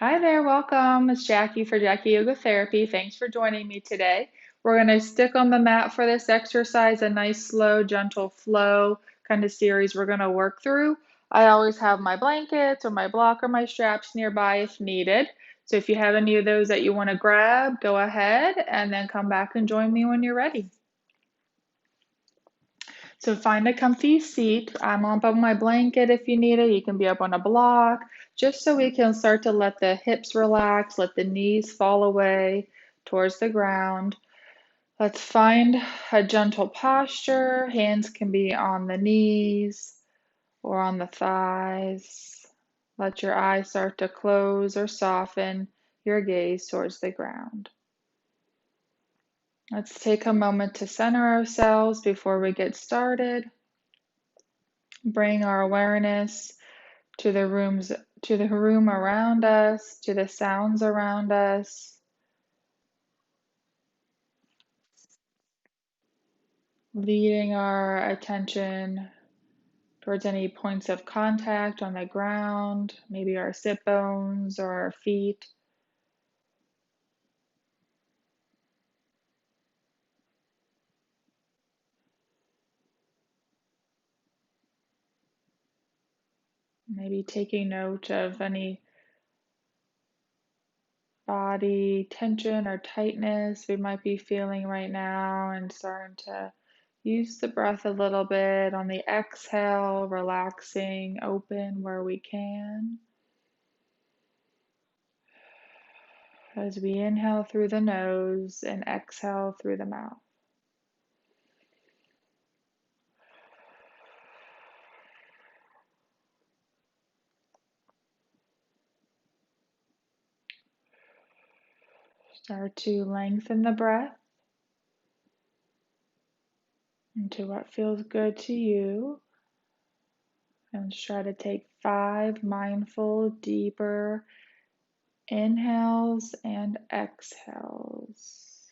Hi there, welcome. It's Jackie for Jackie Yoga Therapy. Thanks for joining me today. We're going to stick on the mat for this exercise, a nice, slow, gentle flow kind of series we're going to work through. I always have my blankets or my block or my straps nearby if needed. So if you have any of those that you want to grab, go ahead and then come back and join me when you're ready. So find a comfy seat. I'm up on my blanket if you need it. You can be up on a block, just so we can start to let the hips relax, let the knees fall away towards the ground. Let's find a gentle posture. Hands can be on the knees or on the thighs. Let your eyes start to close or soften your gaze towards the ground. Let's take a moment to center ourselves before we get started. Bring our awareness to the room around us, to the sounds around us. Leading our attention towards any points of contact on the ground, maybe our sit bones or our feet. Maybe taking note of any body tension or tightness we might be feeling right now, and starting to use the breath a little bit on the exhale, relaxing, open where we can. As we inhale through the nose and exhale through the mouth. Start to lengthen the breath into what feels good to you. And try to take 5 mindful, deeper inhales and exhales.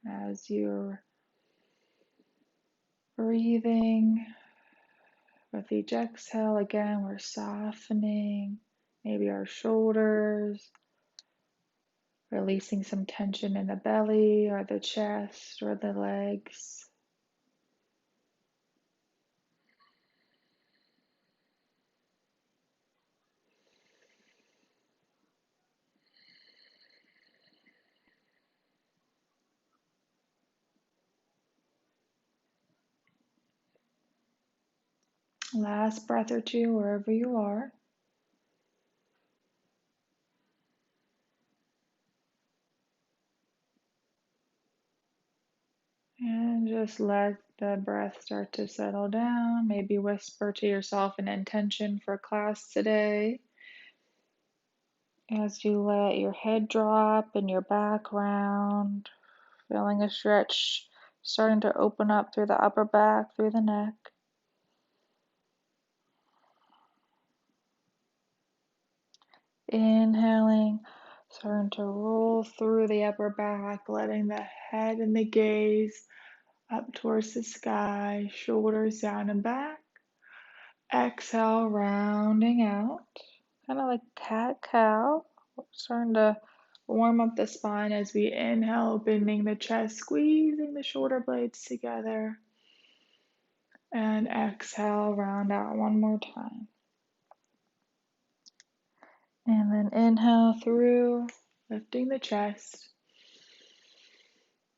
As you're breathing with each exhale, again, we're softening maybe our shoulders, releasing some tension in the belly or the chest or the legs. Last breath or two, wherever you are. And just let the breath start to settle down. Maybe whisper to yourself an intention for class today. As you let your head drop and your back round, feeling a stretch starting to open up through the upper back, through the neck. Inhaling, starting to roll through the upper back, letting the head and the gaze up towards the sky, shoulders down and back. Exhale, rounding out, kind of like cat-cow. Starting to warm up the spine as we inhale, bending the chest, squeezing the shoulder blades together. And exhale, round out one more time. And then inhale through, lifting the chest.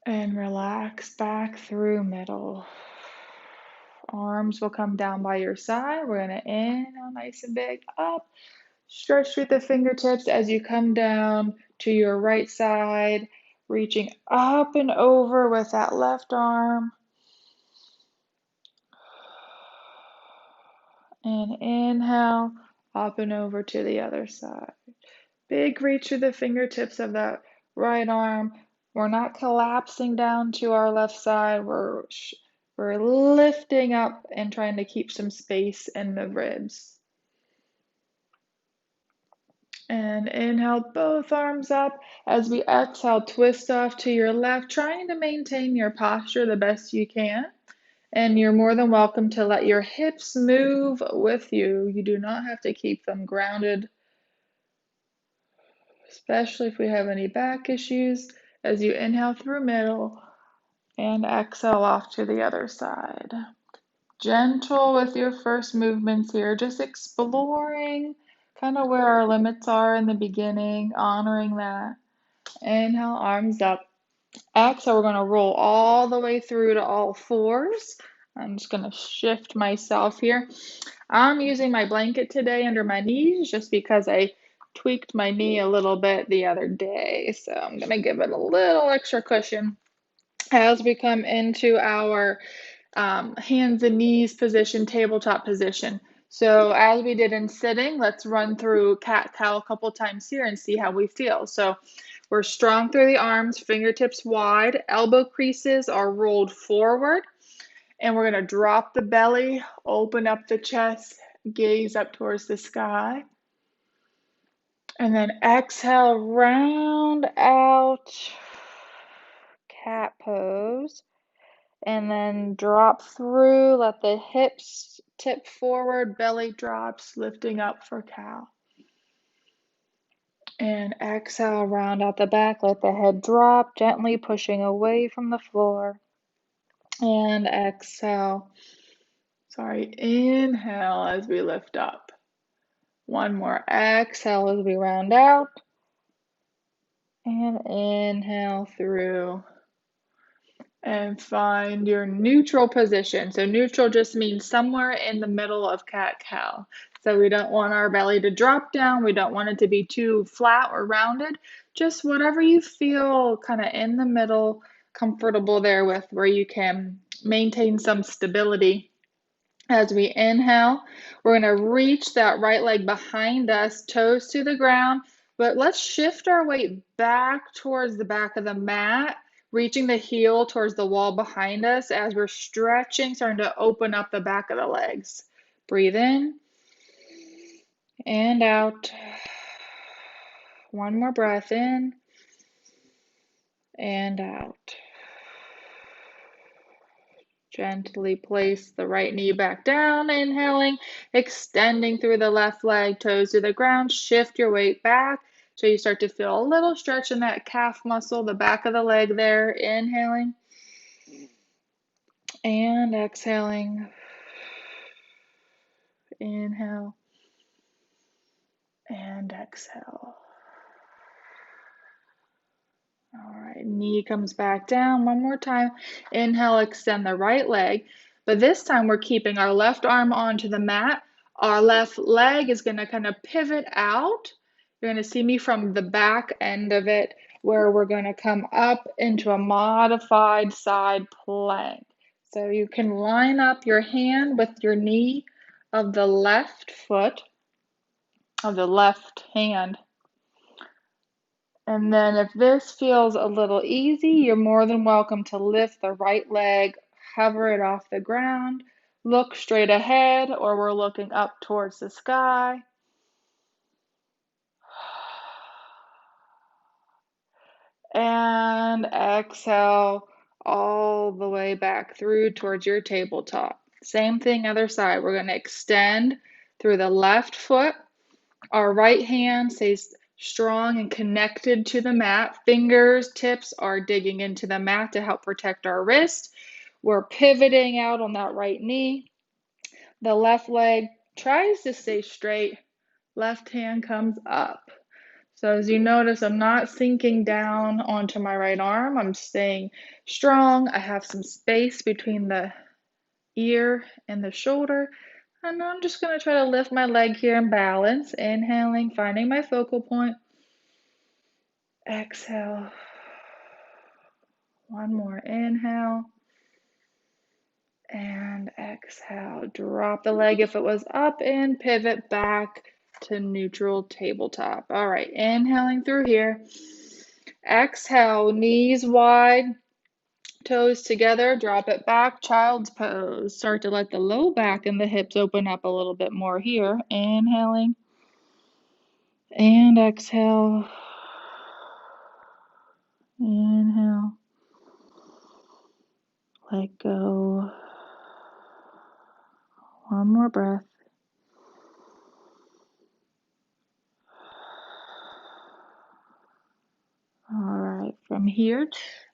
And relax back through middle. Arms will come down by your side. We're going to inhale nice and big, up. Stretch through the fingertips as you come down to your right side, reaching up and over with that left arm. And inhale, up and over to the other side. Big reach through the fingertips of that right arm. We're not collapsing down to our left side. We're lifting up and trying to keep some space in the ribs. And inhale, both arms up. As we exhale, twist off to your left, trying to maintain your posture the best you can. And you're more than welcome to let your hips move with you. You do not have to keep them grounded especially if we have any back issues, as you inhale through middle and exhale off to the other side. Gentle with your first movements here, just exploring kind of where our limits are in the beginning, honoring that. Inhale, arms up. Exhale, we're going to roll all the way through to all fours. I'm just going to shift myself here. I'm using my blanket today under my knees just because I tweaked my knee a little bit the other day. So I'm going to give it a little extra cushion as we come into our hands and knees position, tabletop position. So as we did in sitting, let's run through cat-cow a couple times here and see how we feel. So we're strong through the arms, fingertips wide, elbow creases are rolled forward, and we're going to drop the belly, open up the chest, gaze up towards the sky. And then exhale, round out, cat pose. And then drop through, let the hips tip forward, belly drops, lifting up for cow. And exhale, round out the back, let the head drop, gently pushing away from the floor. And exhale, inhale as we lift up. One more exhale as we round out. And inhale through. And find your neutral position. So neutral just means somewhere in the middle of cat-cow. So we don't want our belly to drop down. We don't want it to be too flat or rounded. Just whatever you feel kind of in the middle, comfortable there with, where you can maintain some stability. As we inhale, we're going to reach that right leg behind us, toes to the ground, but let's shift our weight back towards the back of the mat, reaching the heel towards the wall behind us as we're stretching, starting to open up the back of the legs. Breathe in and out. One more breath in and out. Gently place the right knee back down, inhaling, extending through the left leg, toes to the ground. Shift your weight back so you start to feel a little stretch in that calf muscle, the back of the leg there. Inhaling and exhaling. Inhale and exhale. All right, knee comes back down. One more time. Inhale, extend the right leg. But this time we're keeping our left arm onto the mat. Our left leg is going to kind of pivot out. You're going to see me from the back end of it where we're going to come up into a modified side plank. So you can line up your hand with your knee of the left foot, of the left hand. And then if this feels a little easy, you're more than welcome to lift the right leg, hover it off the ground, look straight ahead, or we're looking up towards the sky. And exhale all the way back through towards your tabletop. Same thing, other side. We're going to extend through the left foot. Our right hand stays strong and connected to the mat. Fingers, tips are digging into the mat to help protect our wrist. We're pivoting out on that right knee. The left leg tries to stay straight. Left hand comes up. So as you notice, I'm not sinking down onto my right arm. I'm staying strong. I have some space between the ear and the shoulder. And I'm just going to try to lift my leg here and balance. Inhaling, finding my focal point. Exhale. One more inhale. And exhale. Drop the leg if it was up and pivot back to neutral tabletop. All right, inhaling through here. Exhale, knees wide, toes together, drop it back, child's pose. Start to let the low back and the hips open up a little bit more here. Inhaling and exhale. Inhale. Let go. One more breath. from here,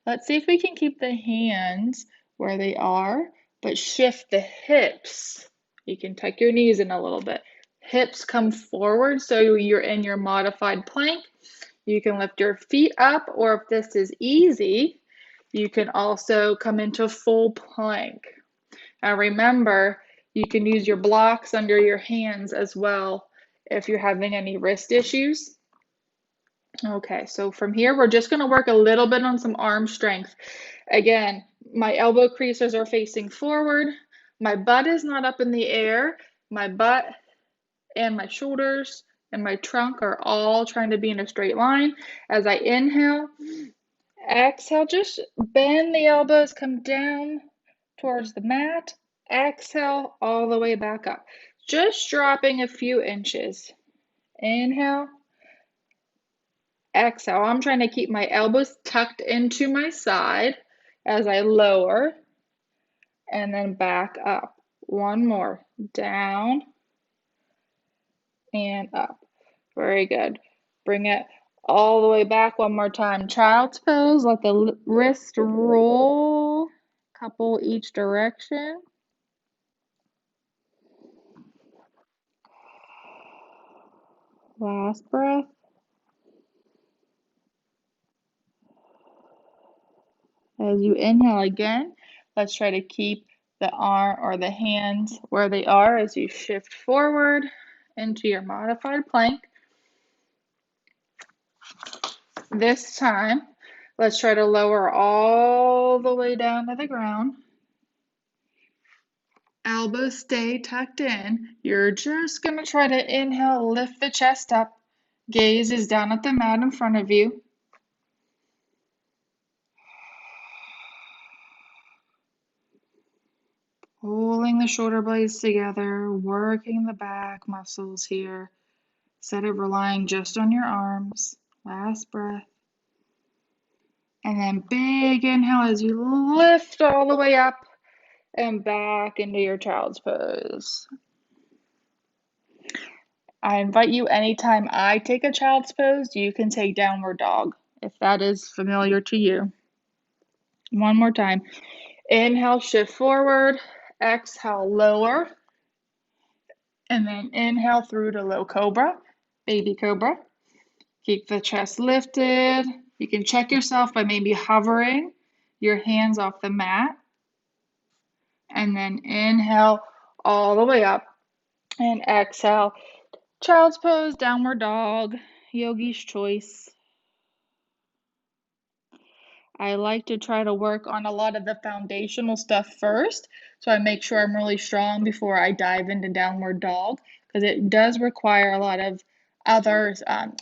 let's see if we can keep the hands where they are, but shift the hips. You can tuck your knees in a little bit. Hips come forward so you're in your modified plank. You can lift your feet up, or if this is easy, you can also come into full plank. Now remember, you can use your blocks under your hands as well if you're having any wrist issues. Okay, so from here, we're just going to work a little bit on some arm strength. Again, my elbow creases are facing forward. My butt is not up in the air. My butt and my shoulders and my trunk are all trying to be in a straight line. As I inhale, exhale, just bend the elbows, come down towards the mat. Exhale all the way back up. Just dropping a few inches. Inhale, exhale. I'm trying to keep my elbows tucked into my side as I lower and then back up. One more. Down and up. Very good. Bring it all the way back one more time. Child's pose. Let the wrist roll. Couple each direction. Last breath. As you inhale again, let's try to keep the arm or the hands where they are as you shift forward into your modified plank. This time, let's try to lower all the way down to the ground. Elbows stay tucked in. You're just going to try to inhale, lift the chest up. Gaze is down at the mat in front of you. Pulling the shoulder blades together, working the back muscles here, instead of relying just on your arms. Last breath. And then big inhale as you lift all the way up and back into your child's pose. I invite you anytime I take a child's pose, you can take downward dog if that is familiar to you. One more time. Inhale, shift forward. Exhale, lower. And then inhale through to low cobra, baby cobra. Keep the chest lifted. You can check yourself by maybe hovering your hands off the mat. And then inhale all the way up. And exhale. Child's pose, downward dog, yogi's choice. I like to try to work on a lot of the foundational stuff first, so I make sure I'm really strong before I dive into downward dog, because it does require a lot of other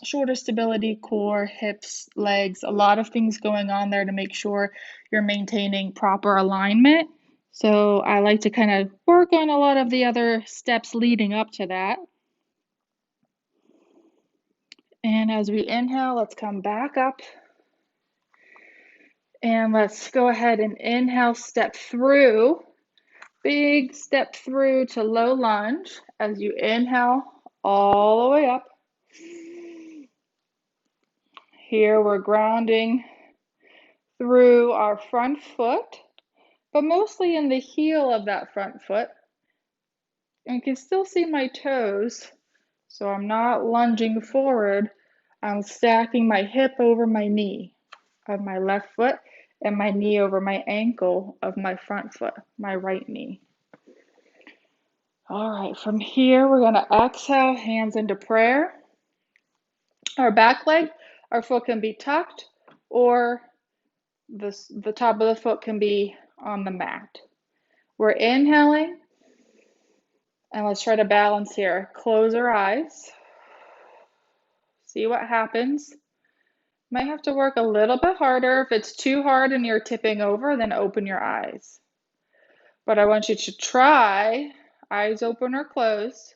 shoulder stability, core, hips, legs, a lot of things going on there to make sure you're maintaining proper alignment. So I like to kind of work on a lot of the other steps leading up to that. And as we inhale, let's come back up. And let's go ahead and inhale, step through. Big step through to low lunge as you inhale all the way up. Here we're grounding through our front foot, but mostly in the heel of that front foot. And you can still see my toes, so I'm not lunging forward. I'm stacking my hip over my knee of my left foot and my knee over my ankle of my front foot, my right knee. All right, from here, we're going to exhale, hands into prayer. Our back leg, our foot can be tucked, or the top of the foot can be on the mat. We're inhaling, and let's try to balance here. Close our eyes. See what happens. Might have to work a little bit harder. If it's too hard and you're tipping over, then open your eyes. But I want you to try, eyes open or closed.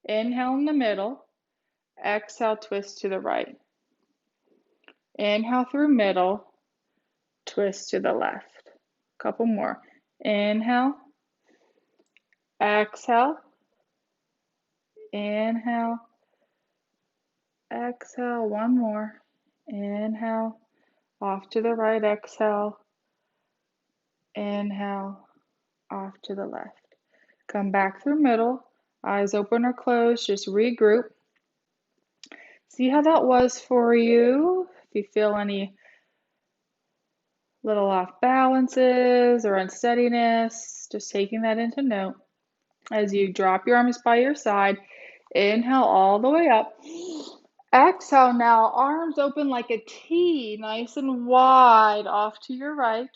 Inhale in the middle. Exhale, twist to the right. Inhale through middle. Twist to the left. Couple more. Inhale. Exhale. Inhale. Exhale. One more. Inhale. off to the right, exhale, inhale, off to the left. Come back through middle, eyes open or closed, just regroup. See how that was for you. If you feel any little off balances or unsteadiness, just taking that into note. As you drop your arms by your side, inhale all the way up. Exhale now, arms open like a T, nice and wide off to your right.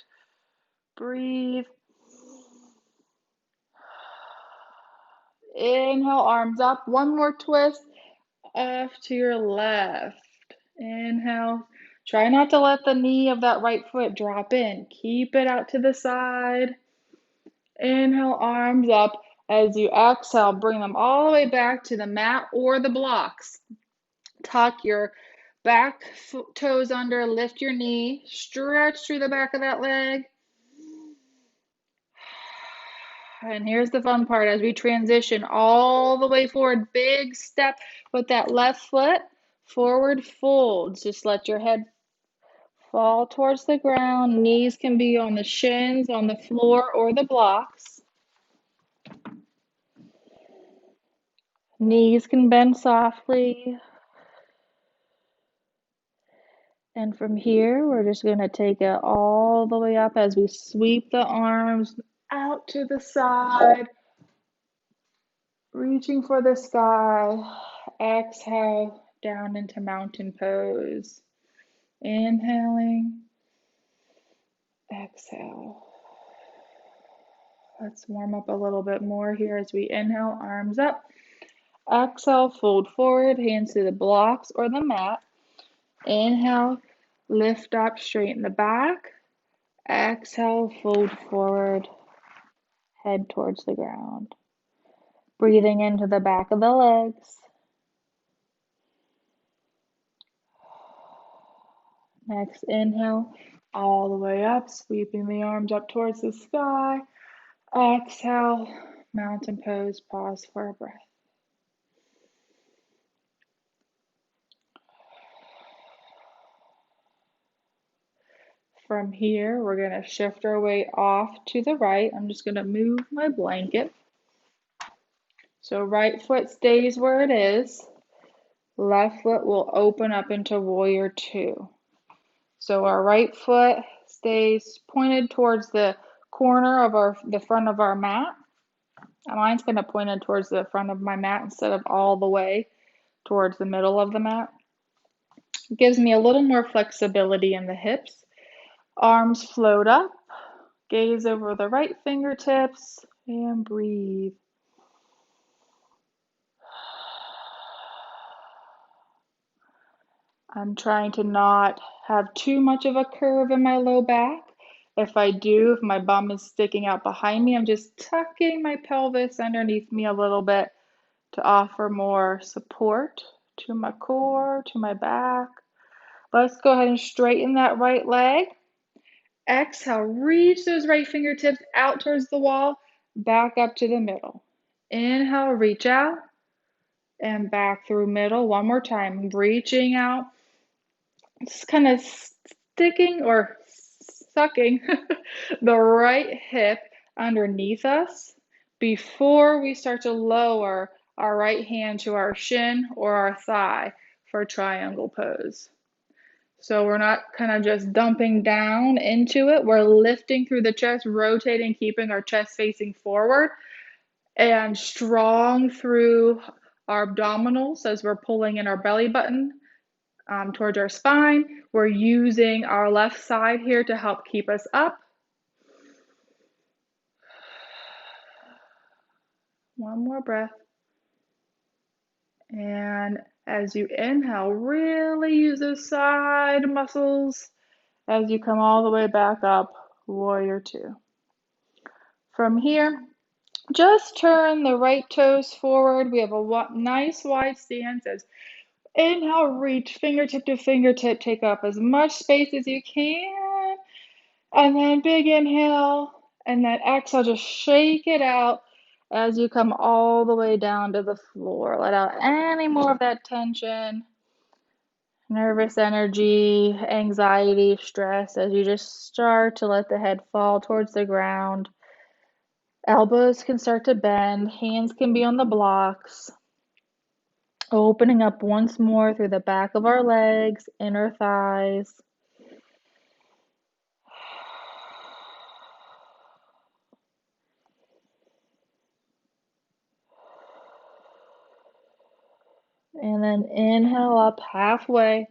Breathe. Inhale, arms up. One more twist, off to your left. Inhale. Try not to let the knee of that right foot drop in. Keep it out to the side. Inhale, arms up. As you exhale, bring them all the way back to the mat or the blocks. Tuck your back toes under, lift your knee, stretch through the back of that leg. And here's the fun part as we transition all the way forward, big step with that left foot, forward folds. Just let your head fall towards the ground. Knees can be on the shins, on the floor, or the blocks. Knees can bend softly. And from here, we're just going to take it all the way up as we sweep the arms out to the side, reaching for the sky. Exhale down into mountain pose. Inhaling, exhale. Let's warm up a little bit more here as we inhale, arms up. Exhale, fold forward, hands to the blocks or the mat. Inhale, lift up, straighten the back. Exhale, fold forward, head towards the ground. Breathing into the back of the legs. Next, inhale, all the way up, sweeping the arms up towards the sky. Exhale, mountain pose, pause for a breath. From here, we're going to shift our weight off to the right. I'm just going to move my blanket. So right foot stays where it is. Left foot will open up into warrior two. So our right foot stays pointed towards the corner of the front of our mat. Mine's going to point in towards the front of my mat instead of all the way towards the middle of the mat. It gives me a little more flexibility in the hips. Arms float up, gaze over the right fingertips, and breathe. I'm trying to not have too much of a curve in my low back. If I do, if my bum is sticking out behind me, I'm just tucking my pelvis underneath me a little bit to offer more support to my core, to my back. Let's go ahead and straighten that right leg. Exhale, reach those right fingertips out towards the wall, back up to the middle. Inhale, reach out, and back through middle. One more time, reaching out. Just kind of sticking or sucking the right hip underneath us before we start to lower our right hand to our shin or our thigh for triangle pose. So we're not kind of just dumping down into it. We're lifting through the chest, rotating, keeping our chest facing forward, and strong through our abdominals as we're pulling in our belly button towards our spine. We're using our left side here to help keep us up. One more breath. And as you inhale, really use those side muscles as you come all the way back up, warrior two. From here, just turn the right toes forward. We have a nice wide stance as inhale, reach fingertip to fingertip, take up as much space as you can. And then big inhale, and then exhale, just shake it out as you come all the way down to the floor. Let out any more of that tension. nervous energy, anxiety, stress, as you just start to let the head fall towards the ground. Elbows can start to bend, hands can be on the blocks. Opening up once more through the back of our legs, inner thighs. And then inhale up halfway,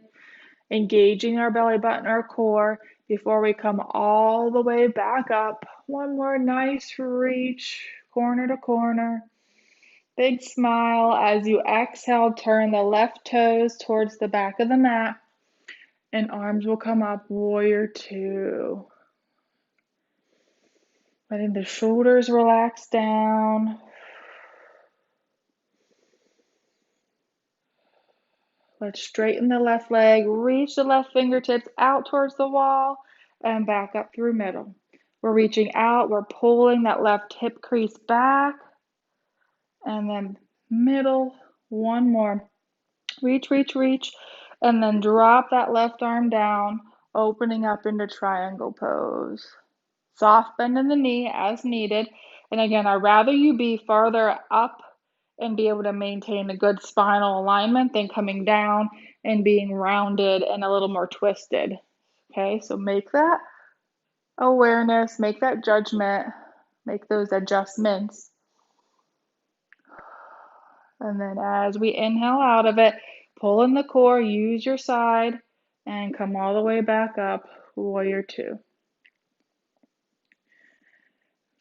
engaging our belly button, our core, before we come all the way back up. One more nice reach, corner to corner. Big smile as you exhale, turn the left toes towards the back of the mat, and arms will come up, warrior two. Letting the shoulders relax down. Let's straighten the left leg, reach the left fingertips out towards the wall, and back up through middle. We're reaching out, we're pulling that left hip crease back, and then middle, one more. Reach, reach, reach, and then drop that left arm down, opening up into triangle pose. Soft bend in the knee as needed. And again, I'd rather you be farther up and be able to maintain a good spinal alignment than coming down and being rounded and a little more twisted. Okay, so make that awareness, make that judgment, make those adjustments. And then as we inhale out of it, pull in the core, use your side, and come all the way back up, warrior two.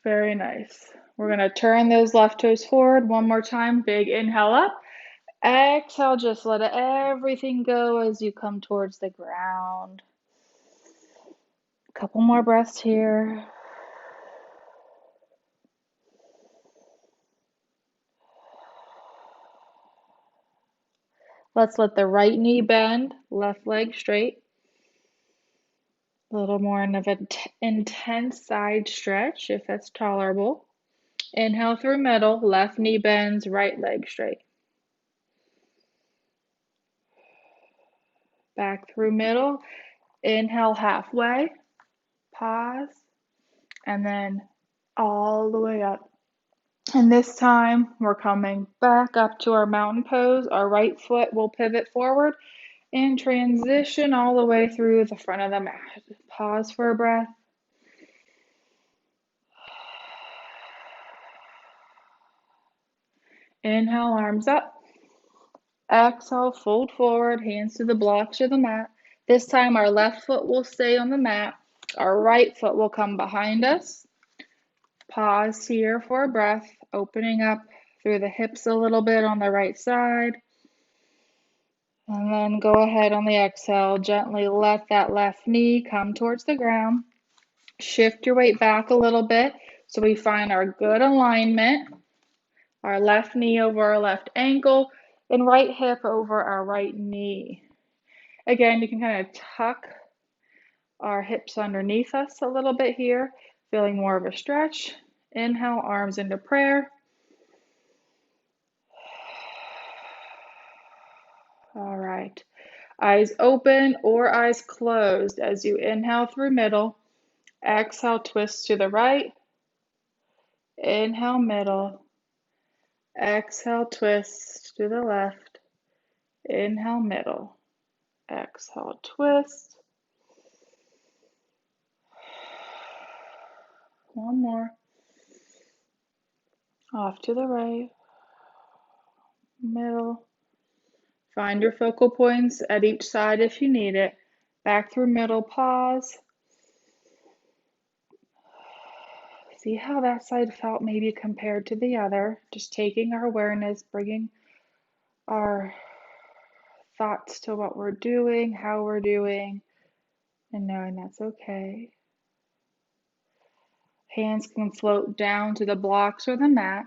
Very nice. We're going to turn those left toes forward one more time. Big inhale up. Exhale, just let everything go as you come towards the ground. A couple more breaths here. Let's let the right knee bend, left leg straight. A little more of an intense side stretch if that's tolerable. Inhale through middle, left knee bends, right leg straight. Back through middle. Inhale halfway, pause, and then all the way up. And this time we're coming back up to our mountain pose. Our right foot will pivot forward and transition all the way through the front of the mat. Pause for a breath. Inhale, arms up. Exhale, fold forward, hands to the blocks or the mat. This time our left foot will stay on the mat. Our right foot will come behind us. Pause here for a breath, opening up through the hips a little bit on the right side. And then go ahead on the exhale, gently let that left knee come towards the ground. Shift your weight back a little bit so we find our good alignment. Our left knee over our left ankle and right hip over our right knee. Again, you can kind of tuck our hips underneath us a little bit here, feeling more of a stretch. Inhale, arms into prayer. All right. Eyes open or eyes closed as you inhale through middle. Exhale, twist to the right. Inhale, middle. Exhale, twist to the left. Inhale, middle. Exhale, twist. One more. Off to the right. Middle. Find your focal points at each side if you need it. Back through middle, pause. See how that side felt maybe compared to the other. Just taking our awareness, bringing our thoughts to what we're doing, how we're doing, and knowing that's okay. Hands can float down to the blocks or the mat.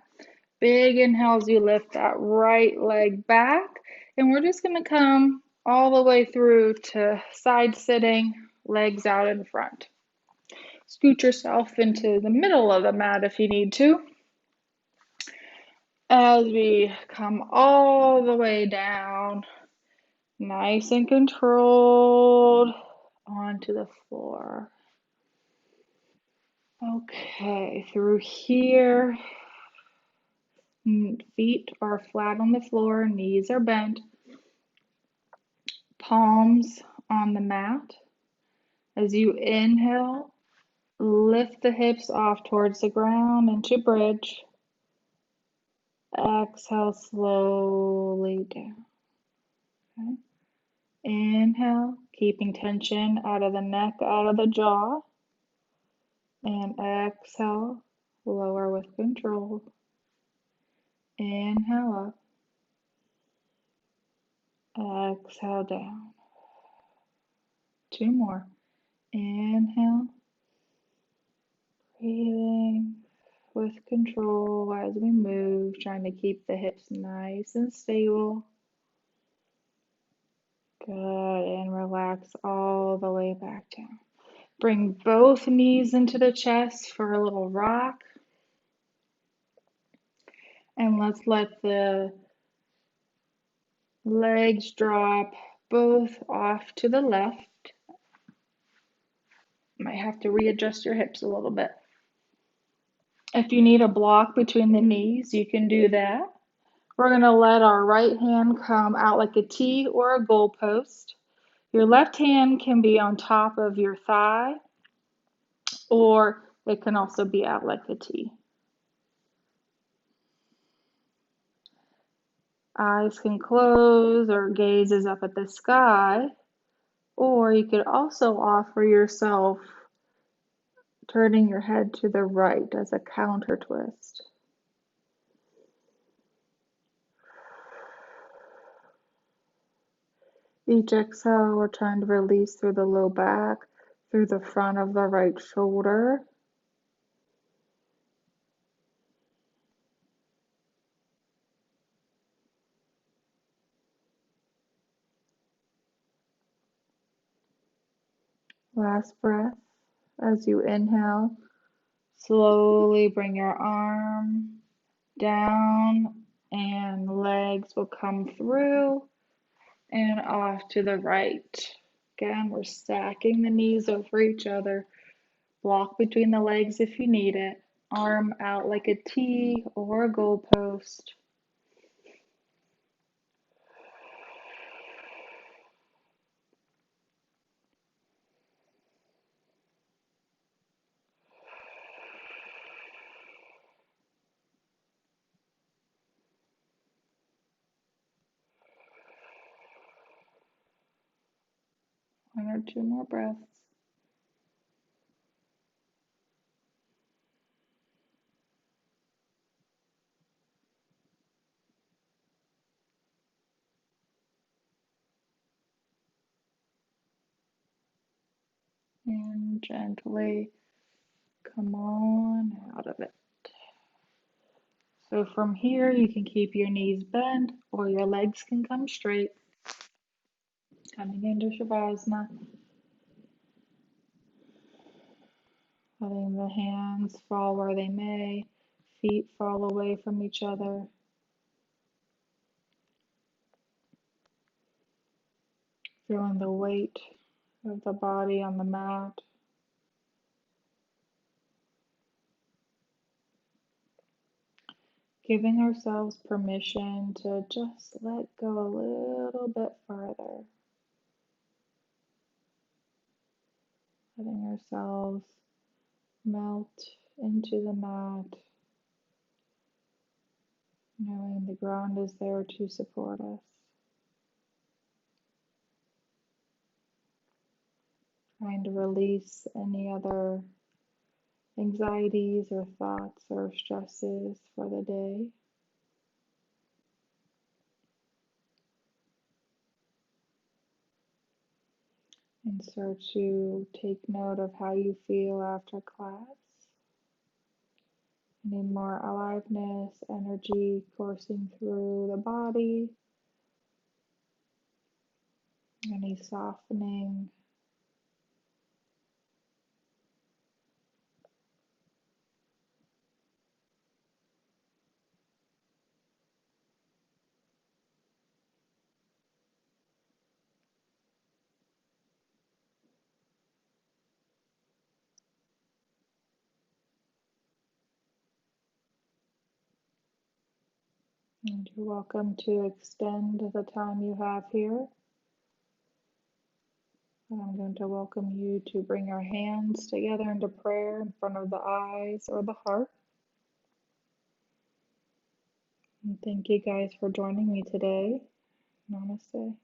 Big inhales, you lift that right leg back, and we're just going to come all the way through to side sitting, legs out in front. Scoot yourself into the middle of the mat if you need to. As we come all the way down, Nice and controlled onto the floor. Okay, through here, feet are flat on the floor, knees are bent, palms on the mat. As you inhale, lift the hips off towards the ground into bridge. Exhale slowly down. Okay. Inhale, keeping tension out of the neck, out of the jaw. And exhale, lower with control. Inhale up, exhale down. Two more. Inhale, breathing with control as we move, trying to keep the hips nice and stable. Good, and relax all the way back down. Bring both knees into the chest for a little rock. And let's let the legs drop both off to the left. Might have to readjust your hips a little bit. If you need a block between the knees, you can do that. We're going to let our right hand come out like a T or a goalpost. Your left hand can be on top of your thigh, or it can also be out like a T. Eyes can close or gaze is up at the sky, or you could also offer yourself turning your head to the right as a counter twist. Each exhale, we're trying to release through the low back, through the front of the right shoulder. Last breath. As you inhale, slowly bring your arm down and legs will come through and off to the right. Again, we're stacking the knees over each other. Block between the legs if you need it. Arm out like a T or a goalpost. One or two more breaths. And gently come on out of it. So from here, you can keep your knees bent or your legs can come straight. Coming into Shavasana. Letting the hands fall where they may, feet fall away from each other. Feeling the weight of the body on the mat. Giving ourselves permission to just let go a little bit farther. Letting ourselves melt into the mat. Knowing the ground is there to support us. Trying to release any other anxieties or thoughts or stresses for the day. And start to take note of how you feel after class. Any more aliveness, energy coursing through the body. Any softening. And you're welcome to extend the time you have here. And I'm going to welcome you to bring your hands together into prayer in front of the eyes or the heart. And thank you guys for joining me today. Namaste.